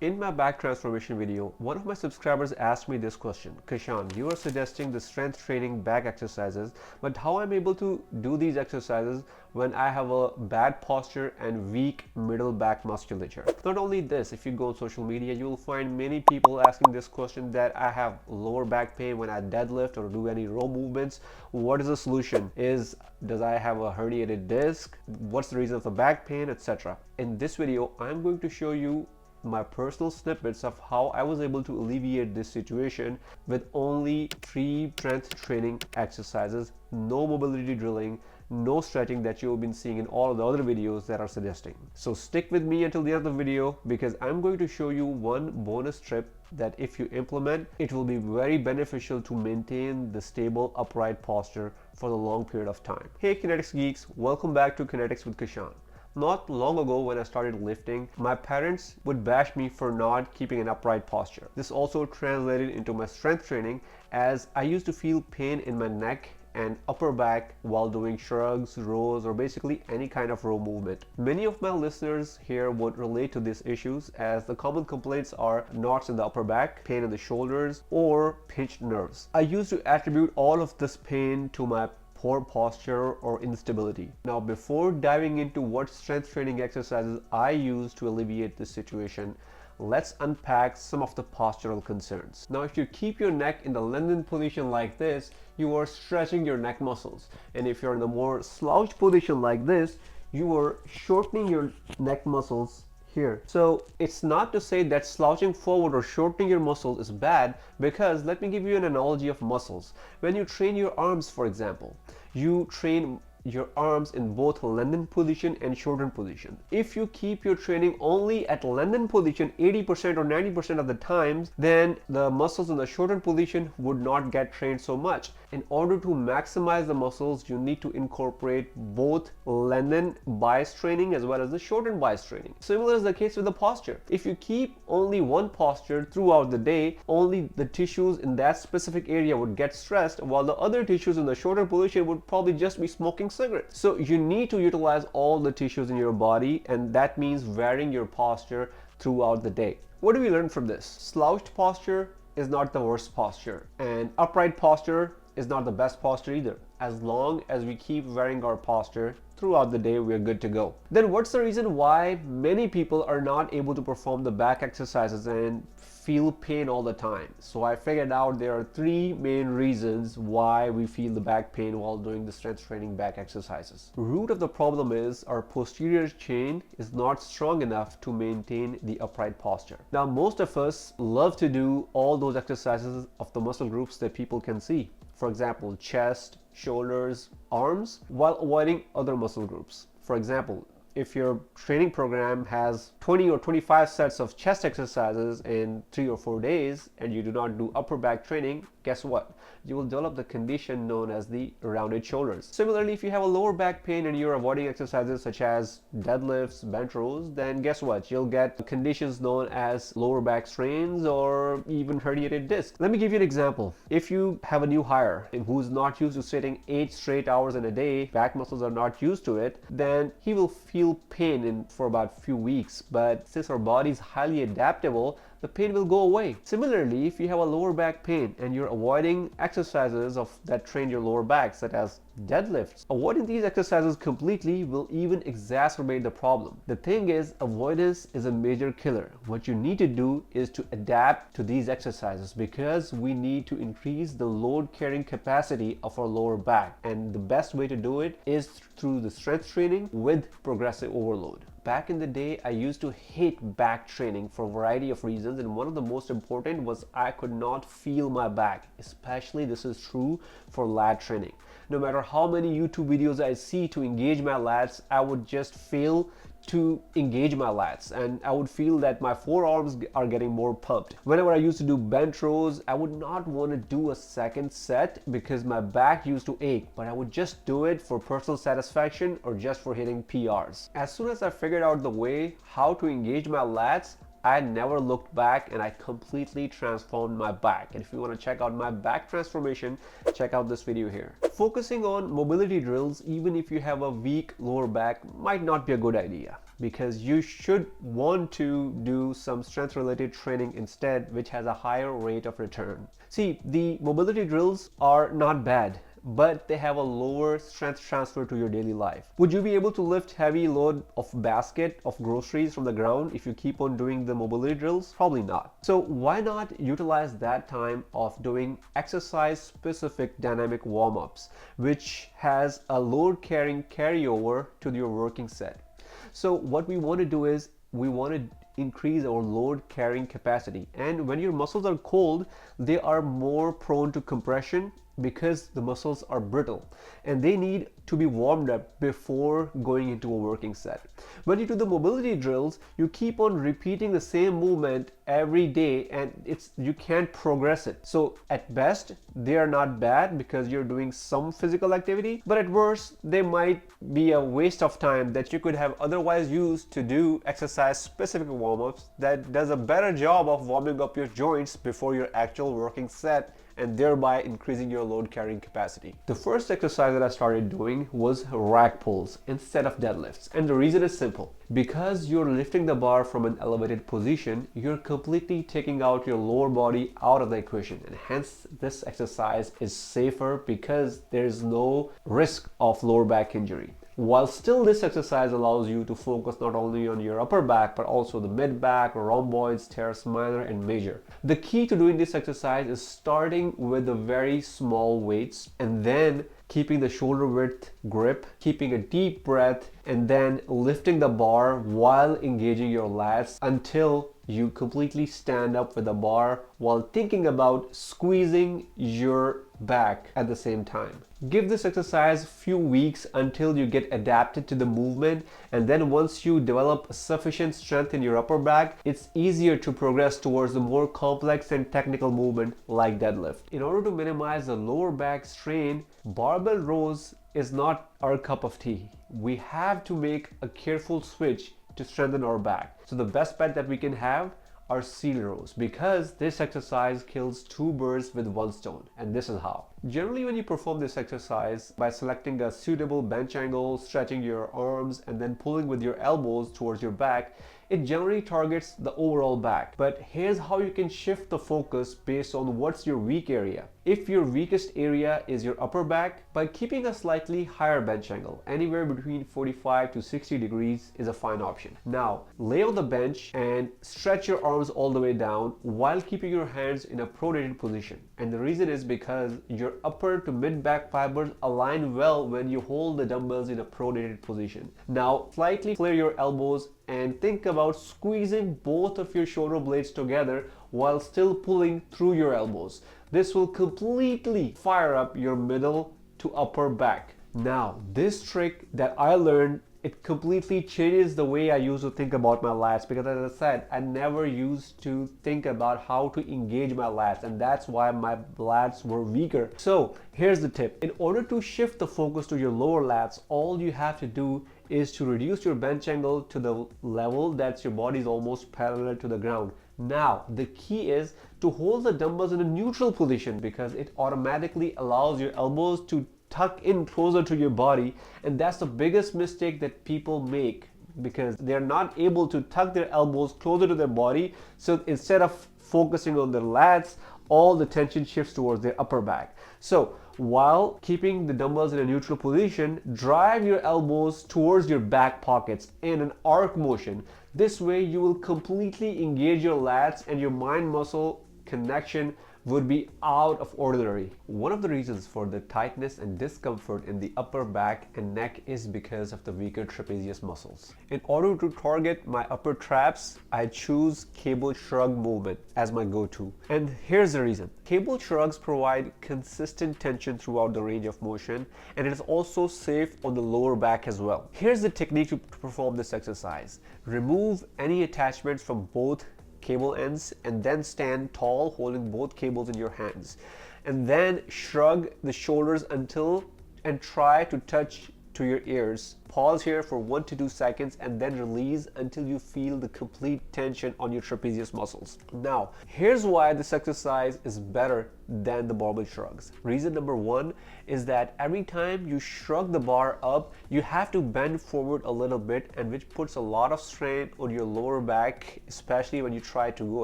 In my back transformation video, one of my subscribers asked me this question: Kashan, you are suggesting the strength training back exercises, but how I'm able to do these exercises when I have a bad posture and weak middle back musculature? Not only this, if you go on social media, you will find many people asking this question that I have lower back pain when I deadlift or do any row movements. What is the solution? Does I have a herniated disc? What's the reason for back pain, etc.? In this video, I'm going to show you my personal snippets of how I was able to alleviate this situation with only 3 strength training exercises, no mobility drilling, no stretching that you've been seeing in all of the other videos that are suggesting. So stick with me until the end of the video, because I'm going to show you one bonus tip that if you implement, it will be very beneficial to maintain the stable upright posture for the long period of time. Hey Kinetics geeks, welcome back to Kinetics with Kashan. Not long ago when I started lifting, my parents would bash me for not keeping an upright posture. This also translated into my strength training, as I used to feel pain in my neck and upper back while doing shrugs, rows, or basically any kind of row movement. Many of my listeners here would relate to these issues, as the common complaints are knots in the upper back, pain in the shoulders, or pinched nerves. I used to attribute all of this pain to my poor posture or instability. Now, before diving into what strength training exercises I use to alleviate this situation, let's unpack some of the postural concerns. Now, if you keep your neck in the lengthened position like this, you are stretching your neck muscles. And if you're in the more slouched position like this, you are shortening your neck muscles here. So it's not to say that slouching forward or shortening your muscles is bad, because let me give you an analogy of muscles. When you train your arms, for example, you train your arms in both lengthened position and shortened position. If you keep your training only at lengthened position 80% or 90% of the times, then the muscles in the shortened position would not get trained so much. In order to maximize the muscles, you need to incorporate both lengthened bias training as well as the shortened bias training. Similar is the case with the posture. If you keep only one posture throughout the day, only the tissues in that specific area would get stressed, while the other tissues in the shortened position would probably just be smoking cigarettes. So you need to utilize all the tissues in your body, and that means varying your posture throughout the day. What do we learn from this? Slouched posture is not the worst posture, and upright posture is not the best posture either. As long as we keep varying our posture throughout the day, we're good to go. Then what's the reason why many people are not able to perform the back exercises and feel pain all the time? So I figured out there are 3 main reasons why we feel the back pain while doing the strength training back exercises. The root of the problem is our posterior chain is not strong enough to maintain the upright posture. Now, most of us love to do all those exercises of the muscle groups that people can see. For example, chest, shoulders, arms, while avoiding other muscle groups. For example, if your training program has 20 or 25 sets of chest exercises in 3 or 4 days, and you do not do upper back training, guess what? You will develop the condition known as the rounded shoulders. Similarly, if you have a lower back pain and you're avoiding exercises such as deadlifts, bench rows, then guess what? You'll get conditions known as lower back strains or even herniated disc. Let me give you an example. If you have a new hire who's not used to sitting 8 straight hours in a day, back muscles are not used to it, then he will feel pain for about a few weeks. But since our body is highly adaptable, the pain will go away. Similarly, if you have a lower back pain and you're avoiding exercises that train your lower back, such as deadlifts, avoiding these exercises completely will even exacerbate the problem. The thing is, avoidance is a major killer. What you need to do is to adapt to these exercises, because we need to increase the load carrying capacity of our lower back, and the best way to do it is through the strength training with progressive overload. Back in the day, I used to hate back training for a variety of reasons, and one of the most important was I could not feel my back. Especially this is true for lat training. No matter how many YouTube videos I see to engage my lats, I would just fail to engage my lats, and I would feel that my forearms are getting more pumped. Whenever I used to do bench rows, I would not want to do a second set because my back used to ache, but I would just do it for personal satisfaction or just for hitting PRs. As soon as I figured out the way how to engage my lats, I never looked back, and I completely transformed my back. And if you want to check out my back transformation, check out this video here. Focusing on mobility drills, even if you have a weak lower back, might not be a good idea. because you should want to do some strength related training instead, which has a higher rate of return. See, the mobility drills are not bad, but they have a lower strength transfer to your daily life. Would you be able to lift heavy load of basket of groceries from the ground if you keep on doing the mobility drills? Probably not. So why not utilize that time of doing exercise specific dynamic warm-ups, which has a load carrying carryover to your working set. So what we want to do is we want to increase our load carrying capacity, and when your muscles are cold, they are more prone to compression because the muscles are brittle and they need to be warmed up before going into a working set. When you do the mobility drills, you keep on repeating the same movement every day and you can't progress it. So at best they are not bad because you're doing some physical activity, but at worst they might be a waste of time that you could have otherwise used to do exercise specific warm-ups that does a better job of warming up your joints before your actual working set, and thereby increasing your load carrying capacity. The first exercise that I started doing was rack pulls instead of deadlifts, and the reason is simple. Because you're lifting the bar from an elevated position, you're completely taking out your lower body out of the equation, and hence this exercise is safer because there's no risk of lower back injury. While still this exercise allows you to focus not only on your upper back but also the mid back, rhomboids, teres minor and major. The key to doing this exercise is starting with the very small weights and then keeping the shoulder width grip, keeping a deep breath, and then lifting the bar while engaging your lats until you completely stand up with the bar while thinking about squeezing your back at the same time. Give this exercise a few weeks until you get adapted to the movement, and then once you develop sufficient strength in your upper back, it's easier to progress towards the more complex and technical movement like deadlift. In order to minimize the lower back strain, barbell rows is not our cup of tea. We have to make a careful switch to strengthen our back. So the best bet that we can have are seal rows, because this exercise kills two birds with one stone, and this is how. Generally, when you perform this exercise by selecting a suitable bench angle, stretching your arms and then pulling with your elbows towards your back, it generally targets the overall back. But here's how you can shift the focus based on what's your weak area. If your weakest area is your upper back, by keeping a slightly higher bench angle, anywhere between 45 to 60 degrees is a fine option. Now, lay on the bench and stretch your arms all the way down while keeping your hands in a pronated position. And the reason is because your upper to mid back fibers align well when you hold the dumbbells in a pronated position. Now, slightly flare your elbows and think about squeezing both of your shoulder blades together while still pulling through your elbows. This will completely fire up your middle to upper back. Now, this trick that I learned, it completely changes the way I used to think about my lats, because as I said, I never used to think about how to engage my lats, and that's why my lats were weaker. So here's the tip. In order to shift the focus to your lower lats, all you have to do is to reduce your bench angle to the level that your body is almost parallel to the ground. Now, the key is to hold the dumbbells in a neutral position, because it automatically allows your elbows to tuck in closer to your body, and that's the biggest mistake that people make, because they're not able to tuck their elbows closer to their body. So instead of focusing on their lats, all the tension shifts towards their upper back. So while keeping the dumbbells in a neutral position, drive your elbows towards your back pockets in an arc motion. This way you will completely engage your lats, and your mind muscle connection would be out of ordinary. One of the reasons for the tightness and discomfort in the upper back and neck is because of the weaker trapezius muscles. In order to target my upper traps, I choose cable shrug movement as my go-to. And here's the reason. Cable shrugs provide consistent tension throughout the range of motion, and it is also safe on the lower back as well. Here's the technique to perform this exercise. Remove any attachments from both cable ends and then stand tall holding both cables in your hands, and then shrug the shoulders until and try to touch to your ears. Pause here for 1 to 2 seconds and then release until you feel the complete tension on your trapezius muscles. Now, here's why this exercise is better than the barbell shrugs. Reason number 1 is that every time you shrug the bar up, you have to bend forward a little bit, and which puts a lot of strain on your lower back, especially when you try to go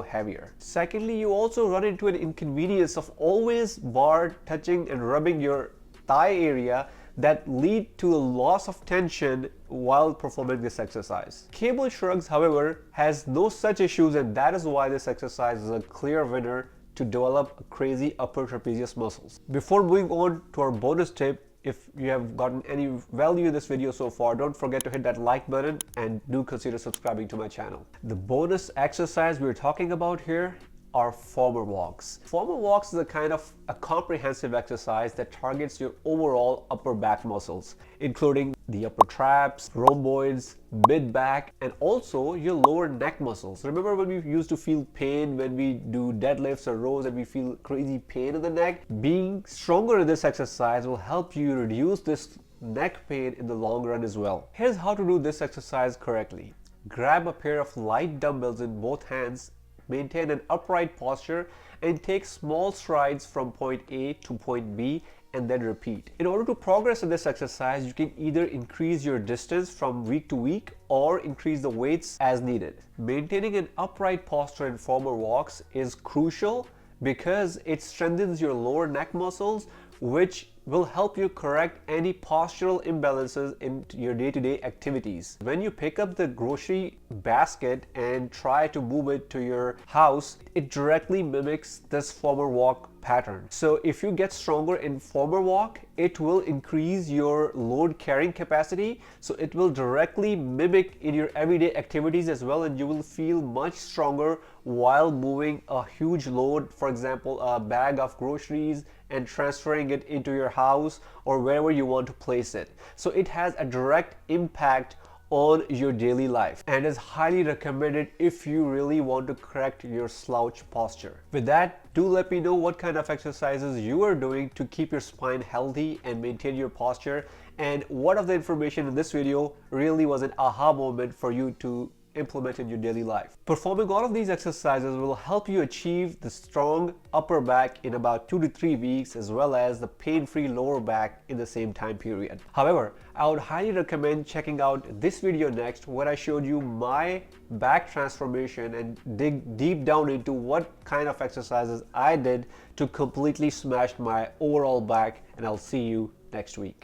heavier. Secondly, you also run into an inconvenience of always bar touching and rubbing your thigh area that lead to a loss of tension while performing this exercise. Cable shrugs, however, has no such issues, and that is why this exercise is a clear winner to develop crazy upper trapezius muscles. Before moving on to our bonus tip, if you have gotten any value in this video so far, don't forget to hit that like button and do consider subscribing to my channel. The bonus exercise we're talking about here are forward walks. Forward walks is a comprehensive exercise that targets your overall upper back muscles, including the upper traps, rhomboids, mid back, and also your lower neck muscles. Remember when we used to feel pain when we do deadlifts or rows and we feel crazy pain in the neck? Being stronger in this exercise will help you reduce this neck pain in the long run as well. Here's how to do this exercise correctly. Grab a pair of light dumbbells in both hands, maintain an upright posture, and take small strides from point A to point B, and then repeat. In order to progress in this exercise, you can either increase your distance from week to week or increase the weights as needed. Maintaining an upright posture in forward walks is crucial because it strengthens your lower neck muscles, which will help you correct any postural imbalances in your day-to-day activities. When you pick up the grocery basket and try to move it to your house, it directly mimics this forward walk pattern. So if you get stronger in forward walk, it will increase your load carrying capacity. So it will directly mimic in your everyday activities as well, and you will feel much stronger while moving a huge load, for example, a bag of groceries, and transferring it into your house or wherever you want to place it. So it has a direct impact on your daily life and is highly recommended if you really want to correct your slouch posture. With that, do let me know what kind of exercises you are doing to keep your spine healthy and maintain your posture, and what of the information in this video really was an aha moment for you to implement in your daily life. Performing all of these exercises will help you achieve the strong upper back in about 2 to 3 weeks, as well as the pain-free lower back in the same time period. However, I would highly recommend checking out this video next, where I showed you my back transformation and dig deep down into what kind of exercises I did to completely smash my overall back, and I'll see you next week.